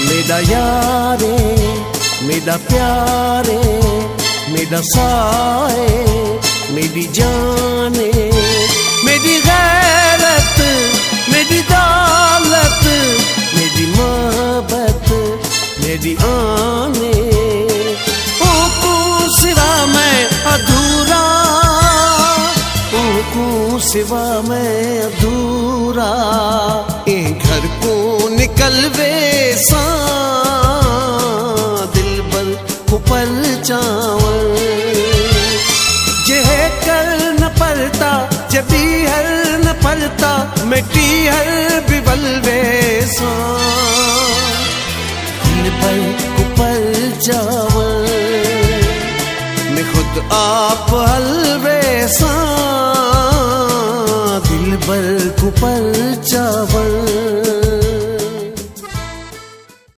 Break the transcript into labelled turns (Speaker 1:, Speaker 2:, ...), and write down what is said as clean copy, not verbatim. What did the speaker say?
Speaker 1: मेरा यारे मेरा प्यारे मेरा साए मेरी जाने मेरी गैरत मेरी दौलत मेरी मोहब्बत मेरी आने ओको सिवा मैं अधूरा ओको सिवा मैं अधूरा ए घर को निकल वे सा दिल बर को पल चावल जे कर न पलता जबी हर न पलता मिट्टी हर बिबल वे सा दिल बर को पल चावल मैं खुद आप हलवे सा दिल बर को पल चावल